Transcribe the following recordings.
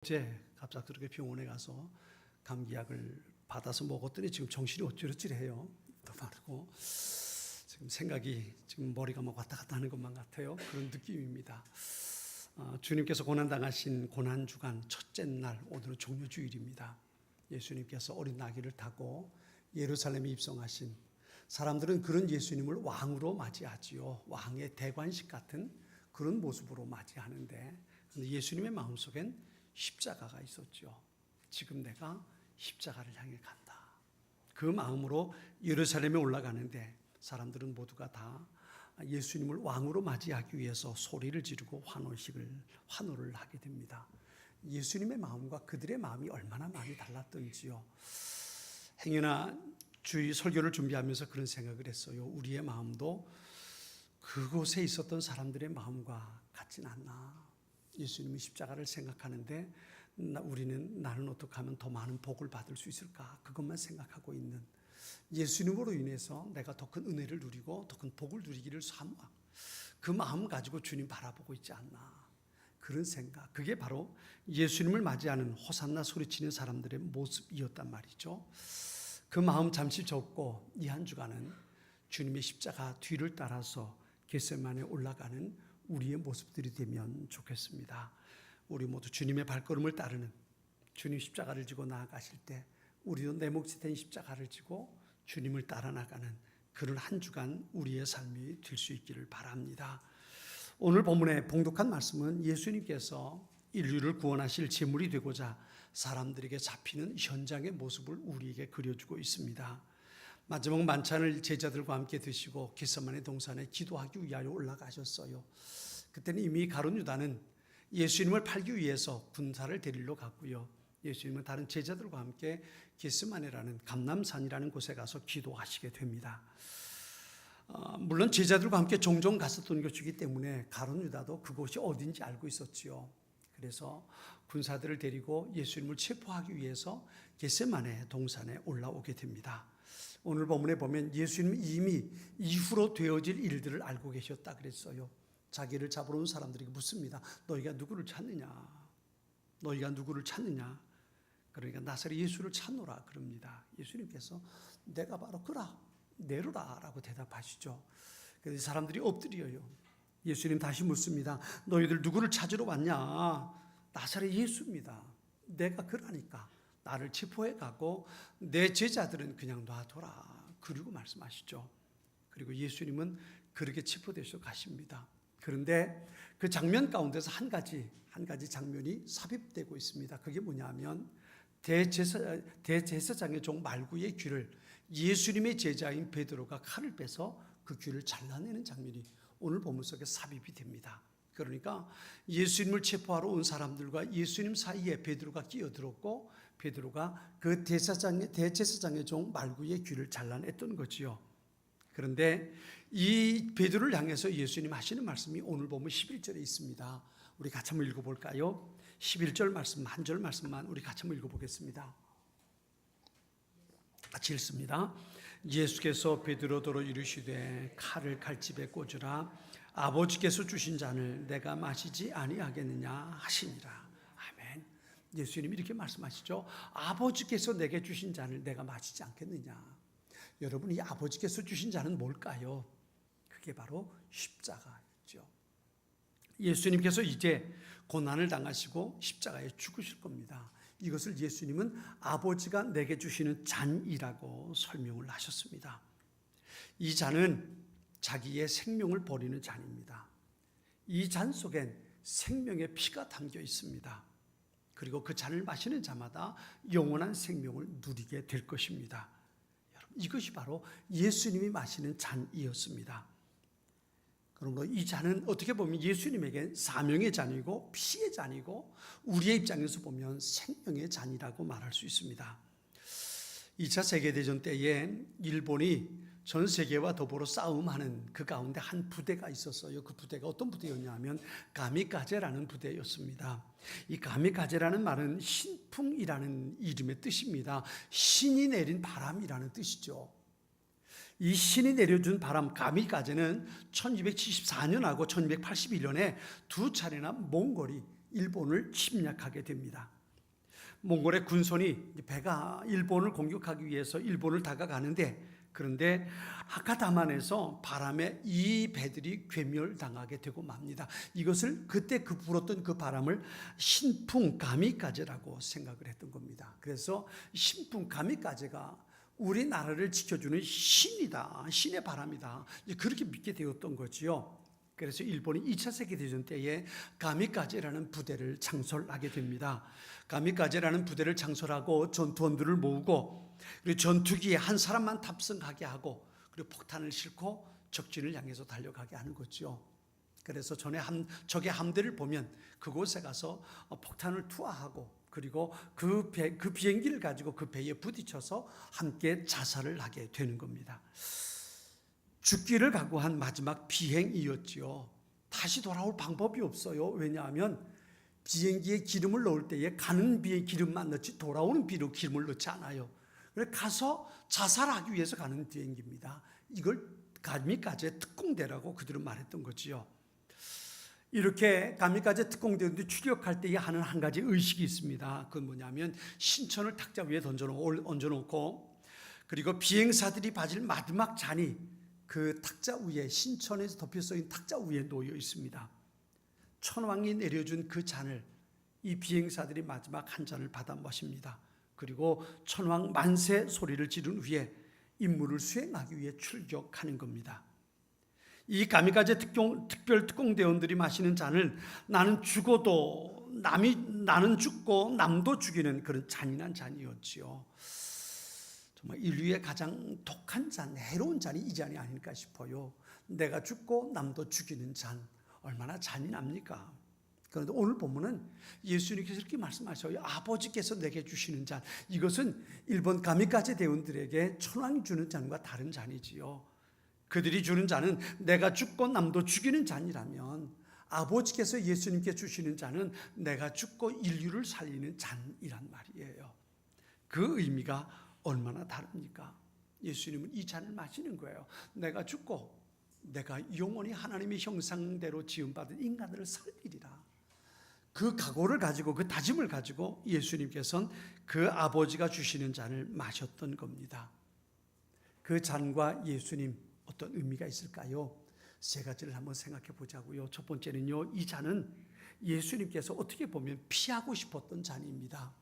어제 갑작스럽게 병원에 가서 감기약을 받아서 먹었더니 지금 정신이 어찌어찌해요. 더 마르고 지금 생각이 지금 머리가 막 왔다 갔다 하는 것만 같아요. 그런 느낌입니다. 주님께서 고난당하신 고난주간 첫째 날, 오늘은 종료주일입니다. 예수님께서 어린 나귀를 타고 예루살렘에 입성하신, 사람들은 그런 예수님을 왕으로 맞이하지요. 왕의 대관식 같은 그런 모습으로 맞이하는데, 예수님의 마음속엔 십자가가 있었죠. 지금 내가 십자가를 향해 간다. 그 마음으로 예루살렘에 올라가는데 사람들은 모두가 다 예수님을 왕으로 맞이하기 위해서 소리를 지르고 환호를 하게 됩니다. 예수님의 마음과 그들의 마음이 얼마나 많이 달랐던지요. 행여나 주의 설교를 준비하면서 그런 생각을 했어요. 우리의 마음도 그곳에 있었던 사람들의 마음과 같진 않나. 예수님이 십자가를 생각하는데 나는 어떻게 하면 더 많은 복을 받을 수 있을까? 그것만 생각하고 있는, 예수님으로 인해서 내가 더 큰 은혜를 누리고 더 큰 복을 누리기를 사모하, 그 마음 가지고 주님 바라보고 있지 않나. 그런 생각, 그게 바로 예수님을 맞이하는 호산나 소리치는 사람들의 모습이었단 말이죠. 그 마음 잠시 접고 이 한 주간은 주님의 십자가 뒤를 따라서 겟세마네에 올라가는 우리의 모습들이 되면 좋겠습니다. 우리 모두 주님의 발걸음을 따르는, 주님 십자가를 지고 나아가실 때 우리도 내 몫이 된 십자가를 지고 주님을 따라 나가는 그런 한 주간 우리의 삶이 될 수 있기를 바랍니다. 오늘 본문의 봉독한 말씀은 예수님께서 인류를 구원하실 제물이 되고자 사람들에게 잡히는 현장의 모습을 우리에게 그려주고 있습니다. 마지막 만찬을 제자들과 함께 드시고 겟세마네 동산에 기도하기 위하여 올라가셨어요. 그때는 이미 가룟 유다는 예수님을 팔기 위해서 군사를 데리러 갔고요. 예수님은 다른 제자들과 함께 겟세마네라는 감람산이라는 곳에 가서 기도하시게 됩니다. 물론 제자들과 함께 종종 갔었던 곳이기 때문에 가룟 유다도 그곳이 어딘지 알고 있었지요. 그래서 군사들을 데리고 예수님을 체포하기 위해서 겟세마네 동산에 올라오게 됩니다. 오늘 본문에 보면 예수님은 이미 이후로 되어질 일들을 알고 계셨다 그랬어요. 자기를 잡으러 온 사람들에게 묻습니다. 너희가 누구를 찾느냐? 너희가 누구를 찾느냐? 그러니까 나사렛 예수를 찾노라 그럽니다. 예수님께서 내가 바로 그라, 내로라 라고 대답하시죠. 그래서 사람들이 엎드려요. 예수님 다시 묻습니다. 너희들 누구를 찾으러 왔냐? 나사렛 예수입니다. 내가 그라니까 나를 체포해 가고 내 제자들은 그냥 놔둬라. 그리고 말씀하시죠. 그리고 예수님은 그렇게 체포되셔 가십니다. 그런데 그 장면 가운데서 한 가지 장면이 삽입되고 있습니다. 그게 뭐냐면 대제사장의 종 말구의 귀를 예수님의 제자인 베드로가 칼을 빼서 그 귀를 잘라내는 장면이 오늘 본문 속에 삽입이 됩니다. 그러니까 예수님을 체포하러 온 사람들과 예수님 사이에 베드로가 끼어들었고 베드로가 그 대제사장의 종 말구의 귀를 잘라냈던 거지요. 그런데 이 베드로를 향해서 예수님 하시는 말씀이 오늘 보면 11절에 있습니다. 우리 같이 한번 읽어볼까요? 11절 말씀, 한 절 말씀만 우리 같이 한번 읽어보겠습니다. 같이 읽습니다. 예수께서 베드로더러 이르시되 칼을 칼집에 꽂으라. 아버지께서 주신 잔을 내가 마시지 아니하겠느냐 하시니라. 아멘. 예수님이 이렇게 말씀하시죠. 아버지께서 내게 주신 잔을 내가 마시지 않겠느냐. 여러분, 이 아버지께서 주신 잔은 뭘까요? 그게 바로 십자가였죠. 예수님께서 이제 고난을 당하시고 십자가에 죽으실 겁니다. 이것을 예수님은 아버지가 내게 주시는 잔이라고 설명을 하셨습니다. 이 잔은 자기의 생명을 버리는 잔입니다. 이 잔 속엔 생명의 피가 담겨 있습니다. 그리고 그 잔을 마시는 자마다 영원한 생명을 누리게 될 것입니다. 여러분, 이것이 바로 예수님이 마시는 잔이었습니다. 그러므로 이 잔은 어떻게 보면 예수님에겐 사명의 잔이고 피의 잔이고 우리의 입장에서 보면 생명의 잔이라고 말할 수 있습니다. 2차 세계대전 때에 일본이 전 세계와 더불어 싸움하는 그 가운데 한 부대가 있었어요. 그 부대가 어떤 부대였냐면 가미카제라는 부대였습니다. 이 가미카제라는 말은 신풍이라는 이름의 뜻입니다. 신이 내린 바람이라는 뜻이죠. 이 신이 내려준 바람 가미카제는 1274년하고 1281년에 두 차례나 몽골이 일본을 침략하게 됩니다. 몽골의 군선이 배가 일본을 공격하기 위해서 일본을 다가가는데, 그런데 아카다만에서 바람에 이 배들이 괴멸당하게 되고 맙니다. 이것을 그때 불었던 그 바람을 신풍 가미까제라고 생각을 했던 겁니다. 그래서 신풍 가미까제가 우리나라를 지켜주는 신이다, 신의 바람이다, 그렇게 믿게 되었던 거지요. 그래서 일본이 2차 세계대전 때에 가미까제라는 부대를 창설하게 됩니다. 가미까제라는 부대를 창설하고 전투원들을 모으고, 그리고 전투기에 한 사람만 탑승하게 하고, 그리고 폭탄을 싣고 적진을 향해서 달려가게 하는 거죠. 그래서 적의 함대를 보면 그곳에 가서 폭탄을 투하하고, 그리고 그 비행기를 가지고 그 배에 부딪혀서 함께 자살을 하게 되는 겁니다. 죽기를 각오한 마지막 비행이었지요. 다시 돌아올 방법이 없어요. 왜냐하면 비행기에 기름을 넣을 때에 가는 비에 기름만 넣지 돌아오는 비로 기름을 넣지 않아요. 그래서 가서 자살하기 위해서 가는 비행기입니다. 이걸 가미까제 특공대라고 그들은 말했던 거지요. 이렇게 가미까제 특공대원들이 추격할 때에 하는 한 가지 의식이 있습니다. 그건 뭐냐면 신천을 탁자 위에 얹어놓고, 그리고 비행사들이 받을 마지막 잔이 그 탁자 위에, 신천에서 덮여 서 있는 탁자 위에 놓여 있습니다. 천왕이 내려준 그 잔을 이 비행사들이 마지막 한 잔을 받아 마십니다. 그리고 천왕 만세 소리를 지른 후에 임무를 수행하기 위해 출격하는 겁니다. 이 가미까제 특별 특공대원들이 마시는 잔을 나는 죽고 남도 죽이는 그런 잔인한 잔이었지요. 정말 인류의 가장 독한 잔, 해로운 잔이 이 잔이 아닐까 싶어요. 내가 죽고 남도 죽이는 잔, 얼마나 잔인합니까? 그런데 오늘 본문은 예수님께서 이렇게 말씀하셔요. 아버지께서 내게 주시는 잔, 이것은 일본 가미까제 대원들에게 천왕이 주는 잔과 다른 잔이지요. 그들이 주는 잔은 내가 죽고 남도 죽이는 잔이라면, 아버지께서 예수님께 주시는 잔은 내가 죽고 인류를 살리는 잔이란 말이에요. 그 의미가 얼마나 다릅니까? 예수님은 이 잔을 마시는 거예요. 내가 죽고 내가 영원히 하나님의 형상대로 지음받은 인간들을 살리리라. 그 각오를 가지고, 그 다짐을 가지고 예수님께서는 그 아버지가 주시는 잔을 마셨던 겁니다. 그 잔과 예수님, 어떤 의미가 있을까요? 세 가지를 한번 생각해 보자고요. 첫 번째는요, 이 잔은 예수님께서 어떻게 보면 피하고 싶었던 잔입니다.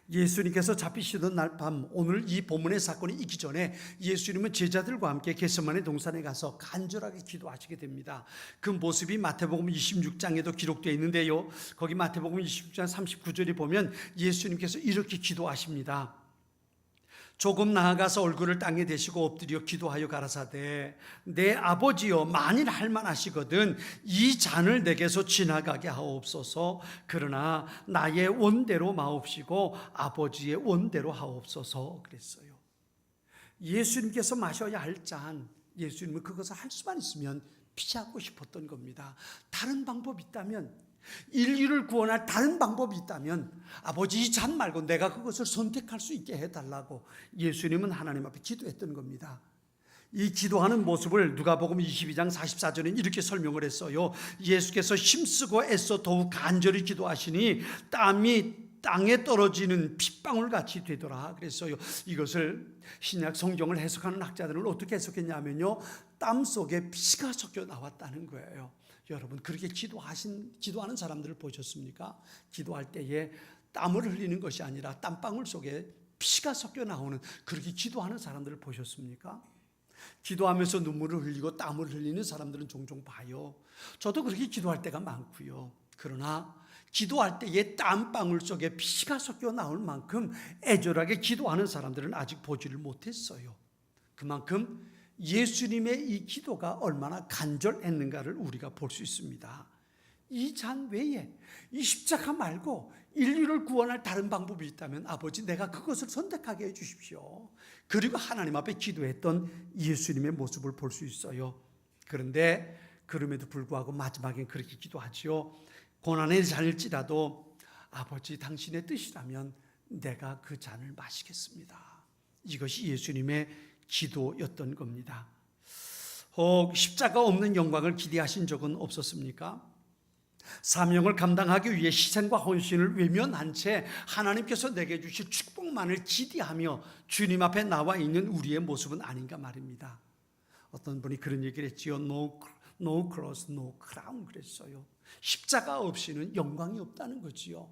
예수님께서 잡히시던 날 밤, 오늘 이 본문의 사건이 있기 전에 예수님은 제자들과 함께 겟세마네 동산에 가서 간절하게 기도하시게 됩니다. 그 모습이 마태복음 26장에도 기록되어 있는데요, 거기 마태복음 26장 39절에 보면 예수님께서 이렇게 기도하십니다. 조금 나아가서 얼굴을 땅에 대시고 엎드려 기도하여 가라사대, 내 아버지여, 만일 할만하시거든 이 잔을 내게서 지나가게 하옵소서. 그러나 나의 원대로 마옵시고 아버지의 원대로 하옵소서 그랬어요. 예수님께서 마셔야 할 잔, 예수님은 그것을 할 수만 있으면 피하고 싶었던 겁니다. 다른 방법이 있다면, 인류를 구원할 다른 방법이 있다면, 아버지 이 잔 말고 내가 그것을 선택할 수 있게 해달라고 예수님은 하나님 앞에 기도했던 겁니다. 이 기도하는 모습을 누가복음 22장 44절에 이렇게 설명을 했어요. 예수께서 힘쓰고 애써 더욱 간절히 기도하시니 땀이 땅에 떨어지는 핏방울 같이 되더라 그랬어요. 이것을 신약 성경을 해석하는 학자들은 어떻게 해석했냐면요, 땀 속에 피가 섞여 나왔다는 거예요. 여러분, 그렇게 기도하는 사람들을 보셨습니까? 기도할 때에 땀을 흘리는 것이 아니라 땀방울 속에 피가 섞여 나오는, 그렇게 기도하는 사람들을 보셨습니까? 기도하면서 눈물을 흘리고 땀을 흘리는 사람들은 종종 봐요. 저도 그렇게 기도할 때가 많고요. 그러나 기도할 때에 땀방울 속에 피가 섞여 나올 만큼 애절하게 기도하는 사람들은 아직 보지를 못했어요. 그만큼 예수님의 이 기도가 얼마나 간절했는가를 우리가 볼 수 있습니다. 이 잔 외에, 이 십자가 말고 인류를 구원할 다른 방법이 있다면 아버지 내가 그것을 선택하게 해주십시오. 그리고 하나님 앞에 기도했던 예수님의 모습을 볼 수 있어요. 그런데 그럼에도 불구하고 마지막엔 그렇게 기도하지요. 고난의 잔일지라도 아버지 당신의 뜻이라면 내가 그 잔을 마시겠습니다. 이것이 예수님의 기도였던 겁니다. 혹 십자가 없는 영광을 기대하신 적은 없었습니까? 사명을 감당하기 위해 희생과 헌신을 외면한 채 하나님께서 내게 주실 축복만을 기대하며 주님 앞에 나와 있는 우리의 모습은 아닌가 말입니다. 어떤 분이 그런 얘기를 했지요. No cross, no crown 그랬어요. 십자가 없이는 영광이 없다는 거지요.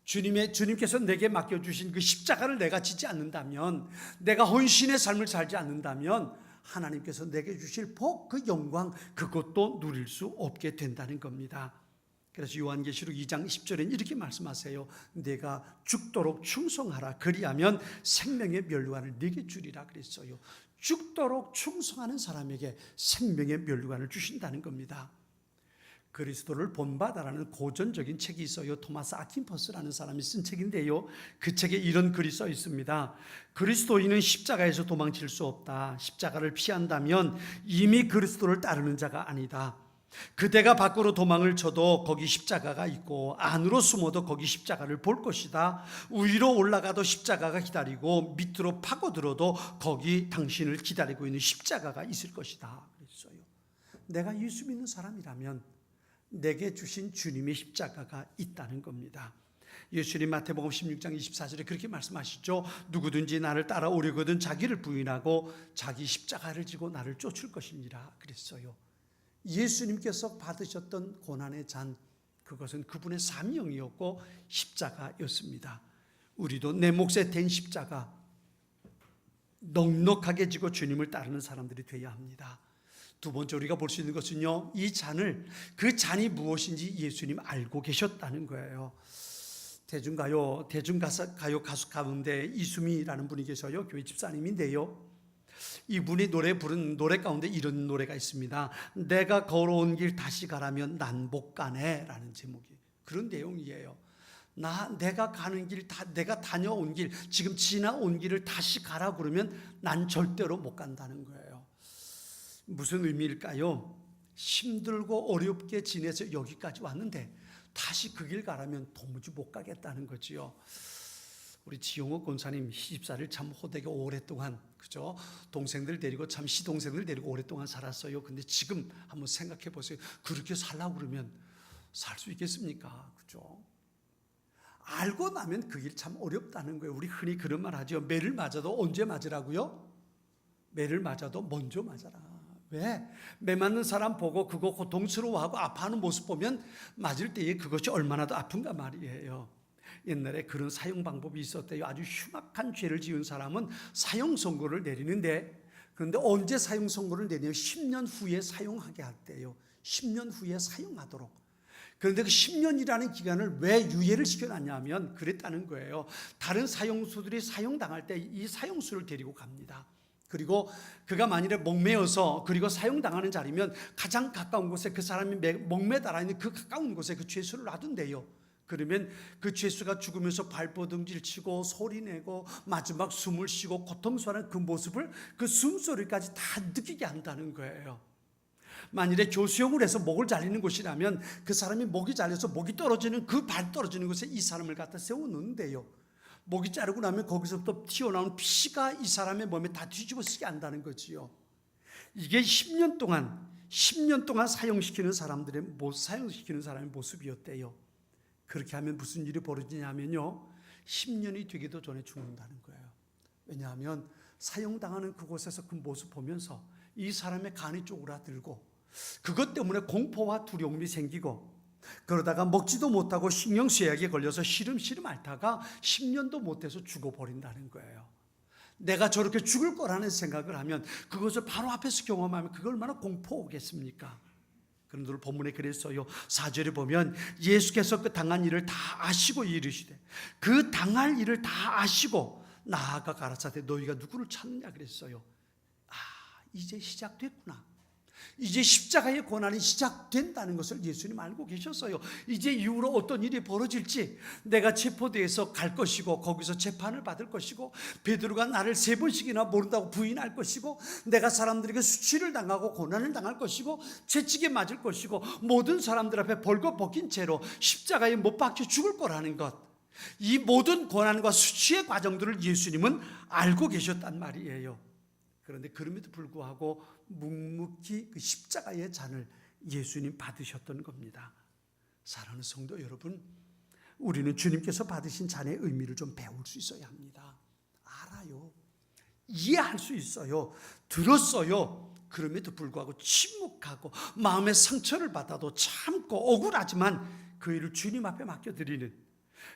주님께서 내게 맡겨주신 그 십자가를 내가 지지 않는다면, 내가 헌신의 삶을 살지 않는다면 하나님께서 내게 주실 복, 그 영광, 그것도 누릴 수 없게 된다는 겁니다. 그래서 요한계시록 2장 10절엔 이렇게 말씀하세요. 내가 죽도록 충성하라. 그리하면 생명의 면류관을 네게 주리라 그랬어요. 죽도록 충성하는 사람에게 생명의 면류관을 주신다는 겁니다. 그리스도를 본받아라는 고전적인 책이 있어요. 토마스 아킨퍼스라는 사람이 쓴 책인데요, 그 책에 이런 글이 써 있습니다. 그리스도인은 십자가에서 도망칠 수 없다. 십자가를 피한다면 이미 그리스도를 따르는 자가 아니다. 그대가 밖으로 도망을 쳐도 거기 십자가가 있고 안으로 숨어도 거기 십자가를 볼 것이다. 위로 올라가도 십자가가 기다리고 밑으로 파고들어도 거기 당신을 기다리고 있는 십자가가 있을 것이다 그랬어요. 내가 예수 믿는 사람이라면 내게 주신 주님의 십자가가 있다는 겁니다. 예수님 마태복음 16장 24절에 그렇게 말씀하시죠. 누구든지 나를 따라오려거든 자기를 부인하고 자기 십자가를 지고 나를 쫓을 것이니라 그랬어요. 예수님께서 받으셨던 고난의 잔, 그것은 그분의 사명이었고 십자가였습니다. 우리도 내 몫에 된 십자가 넉넉하게 지고 주님을 따르는 사람들이 되어야 합니다. 두 번째 우리가 볼 수 있는 것은요, 이 잔을, 그 잔이 무엇인지 예수님 알고 계셨다는 거예요. 대중가요 가수 가운데 이수미라는 분이 계셔요. 교회 집사님인데요, 이분이 부른 노래 가운데 이런 노래가 있습니다. 내가 걸어온 길 다시 가라면 난 못 가네 라는 제목이 그런 내용이에요. 내가 가는 길, 내가 다녀온 길, 지금 지나온 길을 다시 가라 그러면 난 절대로 못 간다는 거예요. 무슨 의미일까요? 힘들고 어렵게 지내서 여기까지 왔는데 다시 그 길 가라면 도무지 못 가겠다는 거지요. 우리 지용호 권사님 시집살이를 참 호되게 오랫동안, 그죠? 동생들 데리고, 참 시동생들 데리고 오랫동안 살았어요. 근데 지금 한번 생각해 보세요. 그렇게 살라고 그러면 살 수 있겠습니까? 그죠? 알고 나면 그 길 참 어렵다는 거예요. 우리 흔히 그런 말 하죠. 매를 맞아도 언제 맞으라고요? 매를 맞아도 먼저 맞아라. 왜? 매 맞는 사람 보고 그거 고통스러워하고 아파하는 모습 보면 맞을 때에 그것이 얼마나 더 아픈가 말이에요. 옛날에 그런 사형 방법이 있었대요. 아주 흉악한 죄를 지은 사람은 사형 선고를 내리는데, 그런데 언제 사형 선고를 내리냐면 10년 후에 사용하게 할때요. 10년 후에 사용하도록. 그런데 그 10년이라는 기간을 왜 유예를 시켜놨냐면 그랬다는 거예요. 다른 사형수들이 사형당할 때 이 사형수를 데리고 갑니다. 그리고 그가 만일에 목매어서 그리고 사형당하는 자리면 가장 가까운 곳에, 그 사람이 목매달아 있는 그 가까운 곳에 그 죄수를 놔둔대요. 그러면 그 죄수가 죽으면서 발버둥질 치고 소리내고 마지막 숨을 쉬고 고통스러워하는 그 모습을, 그 숨소리까지 다 느끼게 한다는 거예요. 만일에 교수형을 해서 목을 잘리는 곳이라면 그 사람이 목이 잘려서 목이 떨어지는, 그 발 떨어지는 곳에 이 사람을 갖다 세워놓는데요. 목이 자르고 나면 거기서부터 튀어나온 피가 이 사람의 몸에 다 뒤집어 쓰게 한다는 거지요. 이게 10년 동안 사형시키는 사람의 모습이었대요. 그렇게 하면 무슨 일이 벌어지냐면요, 10년이 되기도 전에 죽는다는 거예요. 왜냐하면 사형당하는 그곳에서 그 모습 보면서 이 사람의 간이 쪼그라들고 그것 때문에 공포와 두려움이 생기고, 그러다가 먹지도 못하고 신경쇠약에 걸려서 시름시름 앓다가 10년도 못해서 죽어버린다는 거예요. 내가 저렇게 죽을 거라는 생각을 하면, 그것을 바로 앞에서 경험하면 그게 얼마나 공포겠습니까? 그런데 오늘 본문에 그랬어요. 4절에 보면 예수께서 그 당한 일을 다 아시고 이르시되, 그 당할 일을 다 아시고 나아가 가라사대 너희가 누구를 찾느냐 그랬어요. 이제 시작됐구나. 이제 십자가의 고난이 시작된다는 것을 예수님 알고 계셨어요. 이제 이후로 어떤 일이 벌어질지, 내가 체포돼서 갈 것이고 거기서 재판을 받을 것이고, 베드로가 나를 3번씩이나 모른다고 부인할 것이고, 내가 사람들에게 수치를 당하고 고난을 당할 것이고 채찍에 맞을 것이고, 모든 사람들 앞에 벌거벗긴 채로 십자가에 못 박혀 죽을 거라는 것, 이 모든 고난과 수치의 과정들을 예수님은 알고 계셨단 말이에요. 그런데 그럼에도 불구하고 묵묵히 그 십자가의 잔을 예수님 받으셨던 겁니다. 사랑하는 성도 여러분, 우리는 주님께서 받으신 잔의 의미를 좀 배울 수 있어야 합니다. 알아요. 이해할 수 있어요. 들었어요. 그럼에도 불구하고 침묵하고 마음의 상처를 받아도 참고 억울하지만 그 일을 주님 앞에 맡겨드리는,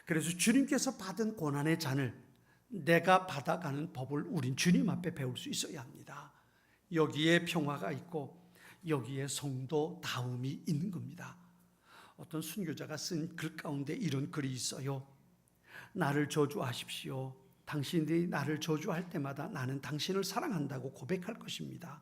그래서 주님께서 받은 고난의 잔을 내가 받아가는 법을 우린 주님 앞에 배울 수 있어야 합니다. 여기에 평화가 있고 여기에 성도다움이 있는 겁니다. 어떤 순교자가 쓴 글 가운데 이런 글이 있어요. 나를 저주하십시오. 당신들이 나를 저주할 때마다 나는 당신을 사랑한다고 고백할 것입니다.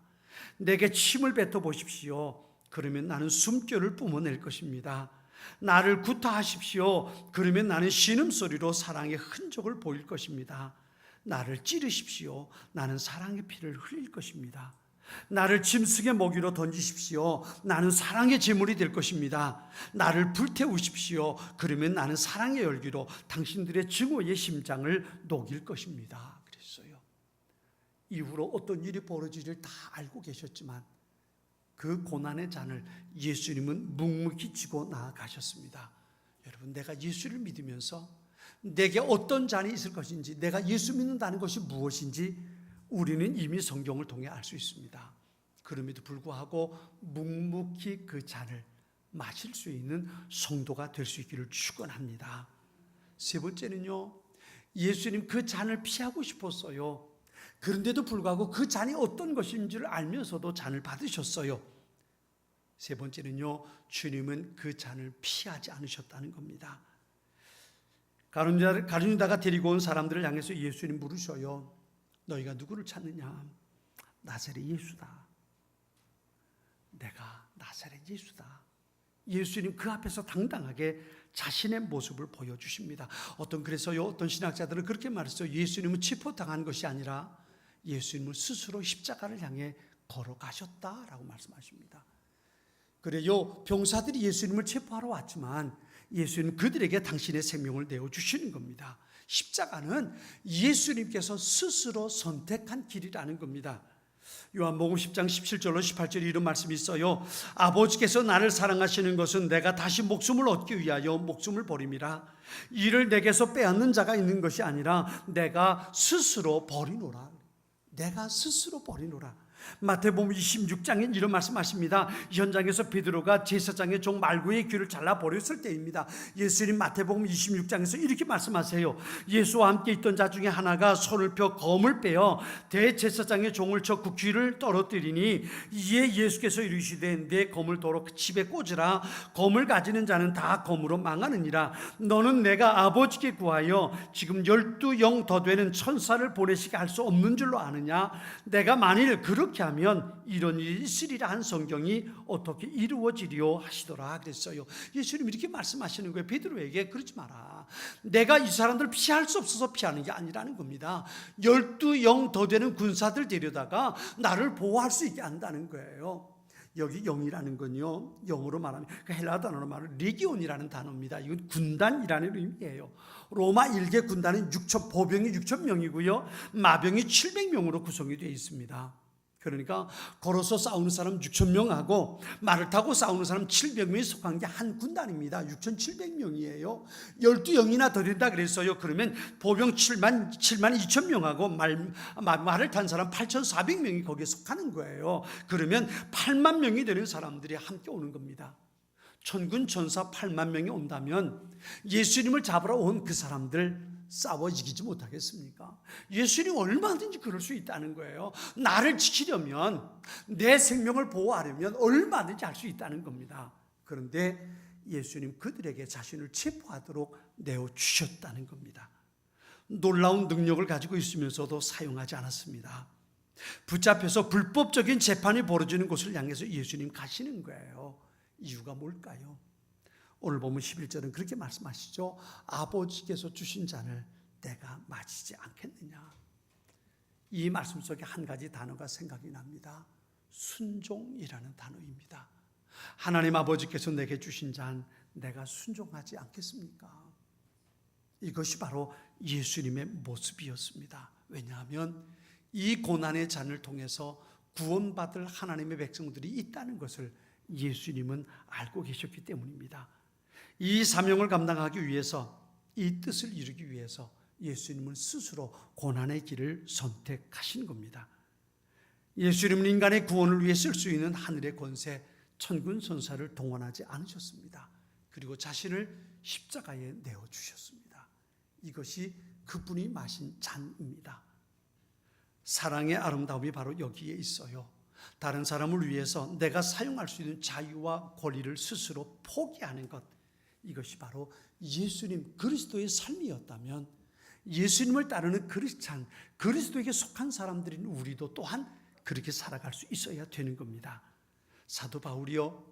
내게 침을 뱉어 보십시오. 그러면 나는 숨결을 뿜어낼 것입니다. 나를 구타하십시오. 그러면 나는 신음소리로 사랑의 흔적을 보일 것입니다. 나를 찌르십시오. 나는 사랑의 피를 흘릴 것입니다. 나를 짐승의 먹이로 던지십시오. 나는 사랑의 제물이 될 것입니다. 나를 불태우십시오. 그러면 나는 사랑의 열기로 당신들의 증오의 심장을 녹일 것입니다. 그랬어요. 이후로 어떤 일이 벌어지를 다 알고 계셨지만 그 고난의 잔을 예수님은 묵묵히 지고 나아가셨습니다. 여러분, 내가 예수를 믿으면서 내게 어떤 잔이 있을 것인지, 내가 예수 믿는다는 것이 무엇인지 우리는 이미 성경을 통해 알 수 있습니다. 그럼에도 불구하고 묵묵히 그 잔을 마실 수 있는 성도가 될 수 있기를 축원합니다. 세 번째는요, 예수님 그 잔을 피하고 싶었어요. 그런데도 불구하고 그 잔이 어떤 것인지를 알면서도 잔을 받으셨어요. 세 번째는요, 주님은 그 잔을 피하지 않으셨다는 겁니다. 가룟 유다가 데리고 온 사람들을 향해서 예수님 물으셔요. 너희가 누구를 찾느냐? 나사렛 예수다. 내가 나사렛 예수다. 예수님 그 앞에서 당당하게 자신의 모습을 보여주십니다. 어떤 신학자들은 그렇게 말했어요. 예수님은 체포당한 것이 아니라 예수님은 스스로 십자가를 향해 걸어가셨다라고 말씀하십니다. 그래요, 병사들이 예수님을 체포하러 왔지만 예수님은 그들에게 당신의 생명을 내어주시는 겁니다. 십자가는 예수님께서 스스로 선택한 길이라는 겁니다. 요한복음 10장 17절로 18절에 이런 말씀이 있어요. 아버지께서 나를 사랑하시는 것은 내가 다시 목숨을 얻기 위하여 목숨을 버림이라. 이를 내게서 빼앗는 자가 있는 것이 아니라 내가 스스로 버리노라. 내가 스스로 버리노라. 마태복음 26장에 이런 말씀하십니다. 현장에서 베드로가 제사장의 종 말구의 귀를 잘라버렸을 때입니다. 예수님 마태복음 26장에서 이렇게 말씀하세요. 예수와 함께 있던 자 중에 하나가 손을 펴 검을 빼어 대제사장의 종을 쳐 그 귀를 떨어뜨리니 이에 예수께서 이르시되 내 검을 도로 집에 꽂으라. 검을 가지는 자는 다 검으로 망하느니라. 너는 내가 아버지께 구하여 지금 12영 더 되는 천사를 보내시게 할 수 없는 줄로 아느냐? 내가 만일 그렇게 하면 이런 일이 있으리라 한 성경이 어떻게 이루어지리요 하시더라 그랬어요. 예수님 이렇게 말씀하시는 거예요. 베드로에게 그러지 마라. 내가 이 사람들을 피할 수 없어서 피하는 게 아니라는 겁니다. 12영 더 되는 군사들 데려다가 나를 보호할 수 있게 한다는 거예요. 여기 영이라는 건요, 영어로 말하면 그 헬라 단어로 말하면 레기온이라는 단어입니다. 이건 군단이라는 의미예요. 로마 일개 군단은 보병이 6,000명이고요 마병이 700명으로 구성이 되어 있습니다. 그러니까 걸어서 싸우는 사람 6,000명하고 말을 타고 싸우는 사람 700명이 속한 게 한 군단입니다. 6,700명이에요. 12영이나 더 된다 그랬어요. 그러면 보병 7만 2,000명하고 말을 탄 사람 8,400명이 거기에 속하는 거예요. 그러면 8만 명이 되는 사람들이 함께 오는 겁니다. 천군 천사 8만 명이 온다면 예수님을 잡으러 온 그 사람들 싸워 이기지 못하겠습니까? 예수님 얼마든지 그럴 수 있다는 거예요. 나를 지키려면, 내 생명을 보호하려면 얼마든지 할 수 있다는 겁니다. 그런데 예수님 그들에게 자신을 체포하도록 내어주셨다는 겁니다. 놀라운 능력을 가지고 있으면서도 사용하지 않았습니다. 붙잡혀서 불법적인 재판이 벌어지는 곳을 향해서 예수님 가시는 거예요. 이유가 뭘까요? 오늘 보면 11절은 그렇게 말씀하시죠. 아버지께서 주신 잔을 내가 마시지 않겠느냐. 이 말씀 속에 한 가지 단어가 생각이 납니다. 순종이라는 단어입니다. 하나님 아버지께서 내게 주신 잔 내가 순종하지 않겠습니까? 이것이 바로 예수님의 모습이었습니다. 왜냐하면 이 고난의 잔을 통해서 구원받을 하나님의 백성들이 있다는 것을 예수님은 알고 계셨기 때문입니다. 이 사명을 감당하기 위해서, 이 뜻을 이루기 위해서 예수님은 스스로 고난의 길을 선택하신 겁니다. 예수님은 인간의 구원을 위해 쓸 수 있는 하늘의 권세, 천군 천사를 동원하지 않으셨습니다. 그리고 자신을 십자가에 내어주셨습니다. 이것이 그분이 마신 잔입니다. 사랑의 아름다움이 바로 여기에 있어요. 다른 사람을 위해서 내가 사용할 수 있는 자유와 권리를 스스로 포기하는 것, 이것이 바로 예수님 그리스도의 삶이었다면, 예수님을 따르는 크리스찬, 그리스도에게 속한 사람들인 우리도 또한 그렇게 살아갈 수 있어야 되는 겁니다. 사도 바울이요,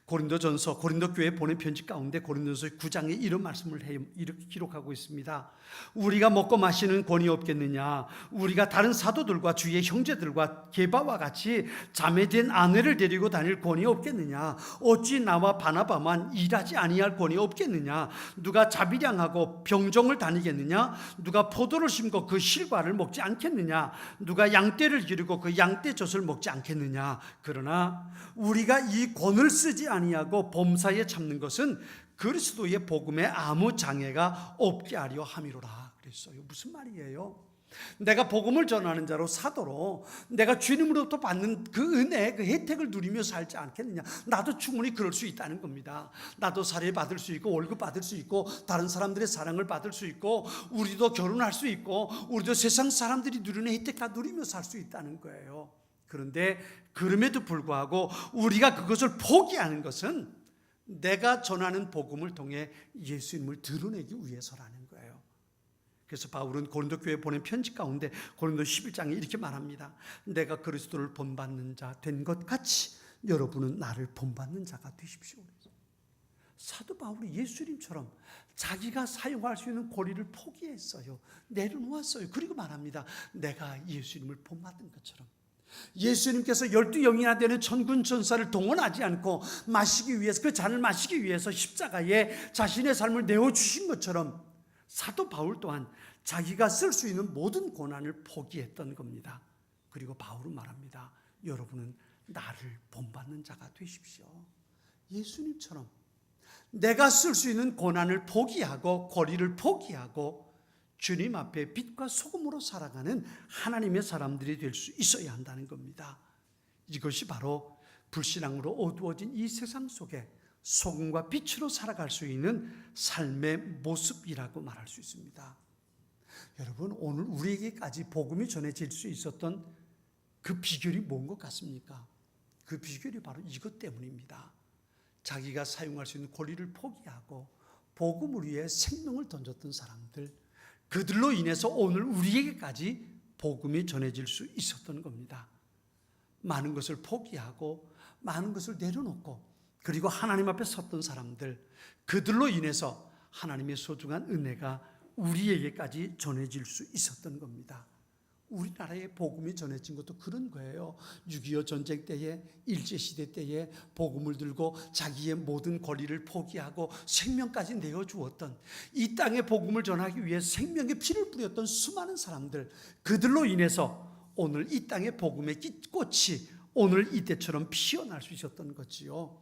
고린도전서, 고린도 교회에 보낸 편지 가운데 고린도전서 9장에 이런 말씀을 이렇게 기록하고 있습니다. 우리가 먹고 마시는 권이 없겠느냐? 우리가 다른 사도들과 주의 형제들과 게바와 같이 자매된 아내를 데리고 다닐 권이 없겠느냐? 어찌 나와 바나바만 일하지 아니할 권이 없겠느냐? 누가 자비량하고 병정을 다니겠느냐? 누가 포도를 심고 그 실과를 먹지 않겠느냐? 누가 양떼를 기르고 그 양떼젖을 먹지 않겠느냐? 그러나 우리가 이 권을 쓰지 아니하고 범사에 참는 것은 그리스도의 복음에 아무 장애가 없게 하려 함이로라 그랬어요. 무슨 말이에요? 내가 복음을 전하는 자로, 사도로 내가 주님으로부터 받는 그 은혜, 그 혜택을 누리며 살지 않겠느냐? 나도 충분히 그럴 수 있다는 겁니다. 나도 사례 받을 수 있고 월급 받을 수 있고 다른 사람들의 사랑을 받을 수 있고 우리도 결혼할 수 있고 우리도 세상 사람들이 누리는 혜택 다 누리며 살 수 있다는 거예요. 그런데 그럼에도 불구하고 우리가 그것을 포기하는 것은 내가 전하는 복음을 통해 예수님을 드러내기 위해서라는 거예요. 그래서 바울은 고린도 교회에 보낸 편지 가운데 고린도 11장에 이렇게 말합니다. 내가 그리스도를 본받는 자 된 것 같이 여러분은 나를 본받는 자가 되십시오. 사도 바울이 예수님처럼 자기가 사용할 수 있는 권리를 포기했어요. 내려놓았어요. 그리고 말합니다. 내가 예수님을 본받은 것처럼 예수님께서 12영이나 되는 천군 천사를 동원하지 않고 마시기 위해서, 그 잔을 마시기 위해서 십자가에 자신의 삶을 내어주신 것처럼 사도 바울 또한 자기가 쓸 수 있는 모든 고난을 포기했던 겁니다. 그리고 바울은 말합니다. 여러분은 나를 본받는 자가 되십시오. 예수님처럼 내가 쓸 수 있는 고난을 포기하고 권리를 포기하고 주님 앞에 빛과 소금으로 살아가는 하나님의 사람들이 될 수 있어야 한다는 겁니다. 이것이 바로 불신앙으로 어두워진 이 세상 속에 소금과 빛으로 살아갈 수 있는 삶의 모습이라고 말할 수 있습니다. 여러분, 오늘 우리에게까지 복음이 전해질 수 있었던 그 비결이 뭔 것 같습니까? 그 비결이 바로 이것 때문입니다. 자기가 사용할 수 있는 권리를 포기하고 복음을 위해 생명을 던졌던 사람들, 그들로 인해서 오늘 우리에게까지 복음이 전해질 수 있었던 겁니다. 많은 것을 포기하고 많은 것을 내려놓고 그리고 하나님 앞에 섰던 사람들, 그들로 인해서 하나님의 소중한 은혜가 우리에게까지 전해질 수 있었던 겁니다. 우리나라에 복음이 전해진 것도 그런 거예요. 6.25 전쟁 때에, 일제시대 때에 복음을 들고 자기의 모든 권리를 포기하고 생명까지 내어주었던, 이 땅에 복음을 전하기 위해 생명의 피를 뿌렸던 수많은 사람들, 그들로 인해서 오늘 이 땅의 복음의 꽃이 오늘 이때처럼 피어날 수 있었던 거지요.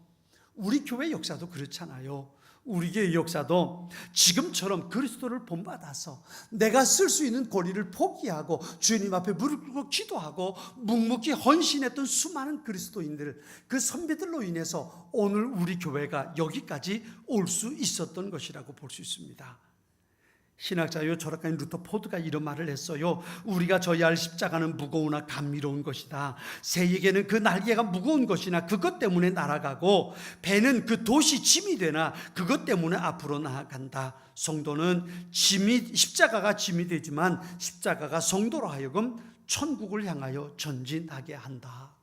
우리 교회 역사도 그렇잖아요. 우리 교회 역사도 지금처럼 그리스도를 본받아서 내가 쓸 수 있는 권리를 포기하고 주님 앞에 무릎 꿇고 기도하고 묵묵히 헌신했던 수많은 그리스도인들, 그 선배들로 인해서 오늘 우리 교회가 여기까지 올 수 있었던 것이라고 볼 수 있습니다. 신학자요 철학가인 루터포드가 이런 말을 했어요. 우리가 져야 할 십자가는 무거우나 감미로운 것이다. 새에게는 그 날개가 무거운 것이나 그것 때문에 날아가고, 배는 그 돛이 짐이 되나 그것 때문에 앞으로 나아간다. 성도는 십자가가 짐이 되지만 십자가가 성도로 하여금 천국을 향하여 전진하게 한다.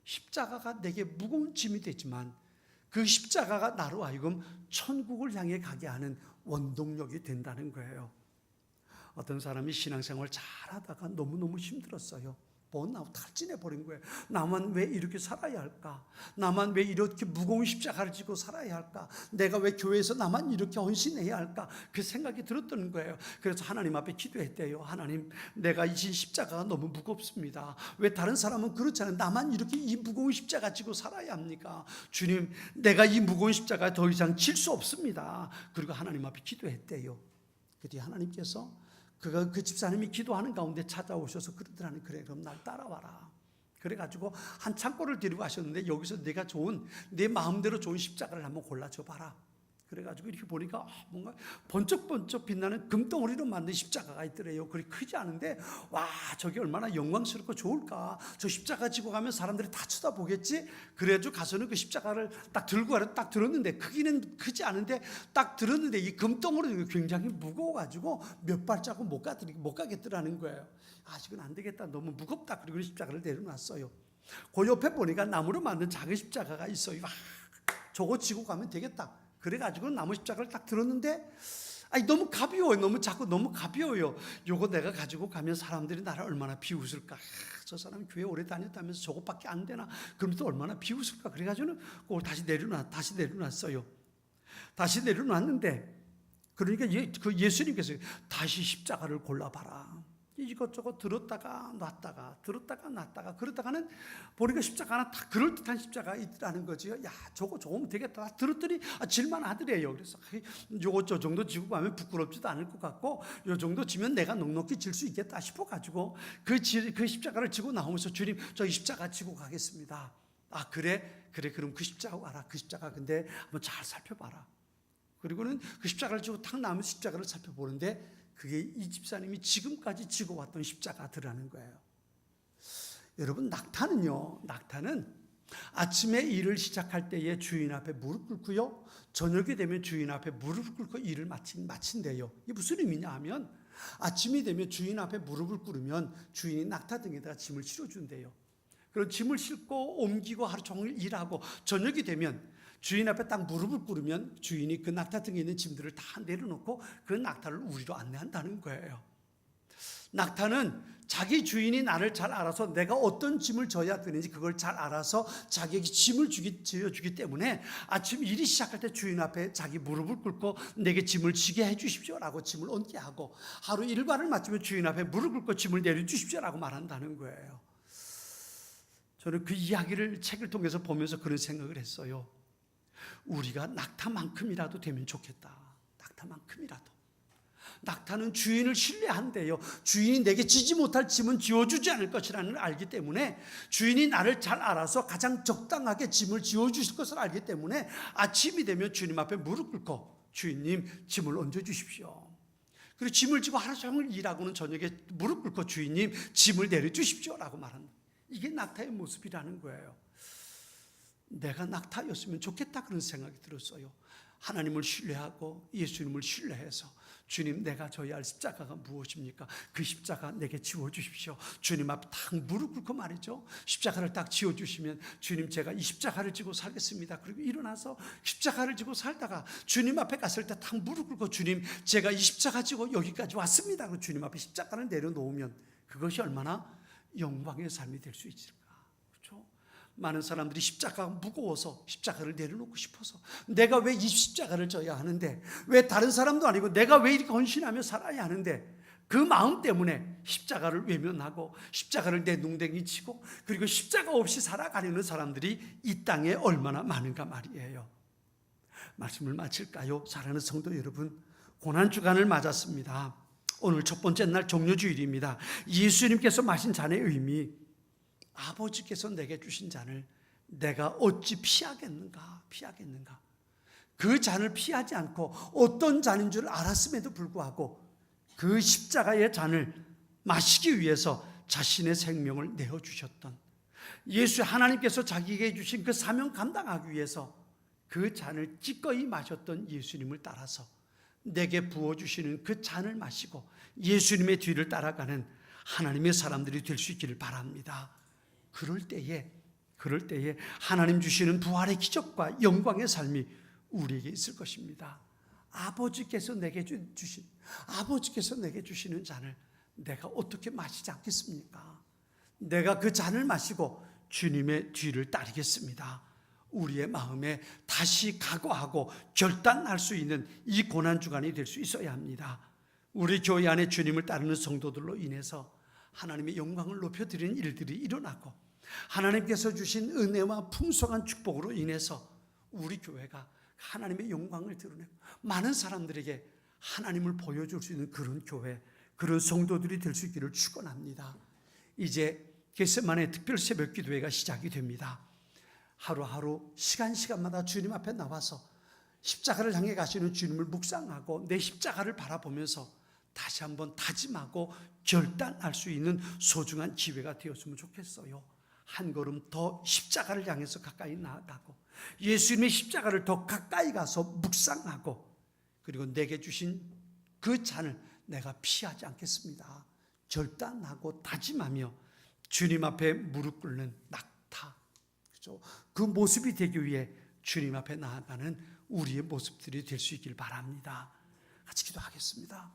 십자가가 내게 무거운 짐이 되지만 그 십자가가 나로 하여금 천국을 향해 가게 하는 원동력이 된다는 거예요. 어떤 사람이 신앙생활 잘하다가 너무너무 힘들었어요. 번아웃 탈진해 버린 거예요. 나만 왜 이렇게 살아야 할까? 나만 왜 이렇게 무거운 십자가를 지고 살아야 할까? 내가 왜 교회에서 나만 이렇게 헌신해야 할까? 그 생각이 들었던 거예요. 그래서 하나님 앞에 기도했대요. 하나님, 내가 진 십자가가 너무 무겁습니다. 왜 다른 사람은 그렇잖아요. 나만 이렇게 이 무거운 십자가 지고 살아야 합니까? 주님, 내가 이 무거운 십자가 더 이상 질 수 없습니다. 그리고 하나님 앞에 기도했대요. 그때 하나님께서 그 집사님이 기도하는 가운데 찾아오셔서 그러더라는, 그래 그럼 날 따라와라. 그래가지고 한 창고를 데리고 가셨는데, 여기서 내가 좋은, 내 마음대로 좋은 십자가를 한번 골라줘 봐라. 그래가지고 이렇게 보니까 뭔가 번쩍번쩍 빛나는 금덩어리로 만든 십자가가 있더래요. 그리 크지 않은데, 와, 저게 얼마나 영광스럽고 좋을까. 저 십자가 지고 가면 사람들이 다 쳐다보겠지. 그래가지고 가서는 그 십자가를 딱 들고 가려 딱 들었는데, 크기는 크지 않은데 딱 들었는데 이 금덩어리가 굉장히 무거워가지고 몇 발자국 못 가겠더라는 거예요. 아, 이건 안 되겠다, 너무 무겁다. 그리고 십자가를 내려놨어요. 그 옆에 보니까 나무로 만든 작은 십자가가 있어요. 와, 저거 지고 가면 되겠다. 그래가지고 나무 십자가를 딱 들었는데, 아니 너무 가벼워요. 너무 작고 너무 가벼워요. 요거 내가 가지고 가면 사람들이 나를 얼마나 비웃을까. 저 사람이 교회 오래 다녔다면서 저것밖에 안 되나. 그럼 또 얼마나 비웃을까. 그래가지고는 그걸 다시 내려놨어요. 다시 내려놨는데, 그러니까 예수님께서 다시 십자가를 골라봐라. 이것저것 들었다가 놨다가 그러다가는 보니까 십자가 하나 딱 그럴듯한 십자가 있다는 거죠. 야, 저거 좋으면 되겠다. 들었더니 질만하더래요. 그래서 요거 저 정도 지고 가면 부끄럽지도 않을 것 같고, 요 정도 지면 내가 넉넉히 질 수 있겠다 싶어가지고 그 십자가를 지고 나오면서, 주님, 저 이 십자가 지고 가겠습니다. 아, 그래 그럼 그 십자가 와라. 그 십자가 근데 한번 잘 살펴봐라. 그리고는 그 십자가를 지고 탁 나오면 십자가를 살펴보는데, 그게 이 집사님이 지금까지 지고 왔던 십자가더라는 거예요. 여러분, 낙타는 아침에 일을 시작할 때에 주인 앞에 무릎 꿇고요, 저녁이 되면 주인 앞에 무릎 꿇고 일을 마친대요. 이게 무슨 의미냐 하면, 아침이 되면 주인 앞에 무릎을 꿇으면 주인이 낙타 등에다가 짐을 실어준대요. 그런 짐을 싣고 옮기고 하루 종일 일하고, 저녁이 되면 주인 앞에 딱 무릎을 꿇으면 주인이 그 낙타 등에 있는 짐들을 다 내려놓고 그 낙타를 우리로 안내한다는 거예요. 낙타는 자기 주인이 나를 잘 알아서 내가 어떤 짐을 져야 되는지 그걸 잘 알아서 자기에게 짐을 지어주기 때문에 아침 일이 시작할 때 주인 앞에 자기 무릎을 꿇고 내게 짐을 지게 해주십시오라고 짐을 얹게 하고, 하루 일과를 마치면 주인 앞에 무릎 꿇고 짐을 내려주십시오라고 말한다는 거예요. 저는 그 이야기를 책을 통해서 보면서 그런 생각을 했어요. 우리가 낙타만큼이라도 되면 좋겠다. 낙타만큼이라도. 낙타는 주인을 신뢰한대요. 주인이 내게 지지 못할 짐은 지어주지 않을 것이라는 걸 알기 때문에, 주인이 나를 잘 알아서 가장 적당하게 짐을 지어주실 것을 알기 때문에 아침이 되면 주님 앞에 무릎 꿇고, 주인님, 짐을 얹어주십시오. 그리고 짐을 지고 하루 종일 일하고는 저녁에 무릎 꿇고, 주인님, 짐을 내려주십시오라고 말합니다. 이게 낙타의 모습이라는 거예요. 내가 낙타였으면 좋겠다, 그런 생각이 들었어요. 하나님을 신뢰하고 예수님을 신뢰해서, 주님, 내가 져야 할 십자가가 무엇입니까? 그 십자가 내게 지워주십시오. 주님 앞에 딱 무릎 꿇고 말이죠. 십자가를 딱 지워주시면, 주님, 제가 이 십자가를 지고 살겠습니다. 그리고 일어나서 십자가를 지고 살다가 주님 앞에 갔을 때 딱 무릎 꿇고, 주님, 제가 이 십자가 지고 여기까지 왔습니다. 그리고 주님 앞에 십자가를 내려놓으면 그것이 얼마나 영광의 삶이 될 수 있을까. 많은 사람들이 십자가가 무거워서 십자가를 내려놓고 싶어서, 내가 왜 이 십자가를 져야 하는데, 왜 다른 사람도 아니고 내가 왜 이렇게 헌신하며 살아야 하는데, 그 마음 때문에 십자가를 외면하고 십자가를 내 농댕이 치고, 그리고 십자가 없이 살아가려는 사람들이 이 땅에 얼마나 많은가 말이에요. 말씀을 마칠까요? 사랑하는 성도 여러분, 고난주간을 맞았습니다. 오늘 첫 번째 날 종료주일입니다. 예수님께서 마신 잔의 의미, 아버지께서 내게 주신 잔을 내가 어찌 피하겠는가. 그 잔을 피하지 않고 어떤 잔인 줄 알았음에도 불구하고 그 십자가의 잔을 마시기 위해서 자신의 생명을 내어주셨던 예수, 하나님께서 자기에게 주신 그 사명 감당하기 위해서 그 잔을 기꺼이 마셨던 예수님을 따라서 내게 부어주시는 그 잔을 마시고 예수님의 뒤를 따라가는 하나님의 사람들이 될 수 있기를 바랍니다. 그럴 때에 하나님 주시는 부활의 기적과 영광의 삶이 우리에게 있을 것입니다. 아버지께서 내게 주시는 잔을 내가 어떻게 마시지 않겠습니까? 내가 그 잔을 마시고 주님의 뒤를 따르겠습니다. 우리의 마음에 다시 각오하고 결단할 수 있는 이 고난주간이 될 수 있어야 합니다. 우리 교회 안에 주님을 따르는 성도들로 인해서 하나님의 영광을 높여드리는 일들이 일어나고, 하나님께서 주신 은혜와 풍성한 축복으로 인해서 우리 교회가 하나님의 영광을 드러내고 많은 사람들에게 하나님을 보여줄 수 있는 그런 교회, 그런 성도들이 될 수 있기를 축원합니다. 이제 겟세마네 특별 새벽 기도회가 시작이 됩니다. 하루하루 시간마다 주님 앞에 나와서 십자가를 향해 가시는 주님을 묵상하고 내 십자가를 바라보면서 다시 한번 다짐하고 결단할 수 있는 소중한 기회가 되었으면 좋겠어요. 한 걸음 더 십자가를 향해서 가까이 나아가고 예수님의 십자가를 더 가까이 가서 묵상하고, 그리고 내게 주신 그 잔을 내가 피하지 않겠습니다. 결단하고 다짐하며 주님 앞에 무릎 꿇는 낙타, 그렇죠? 그 모습이 되기 위해 주님 앞에 나아가는 우리의 모습들이 될 수 있길 바랍니다. 같이 기도하겠습니다.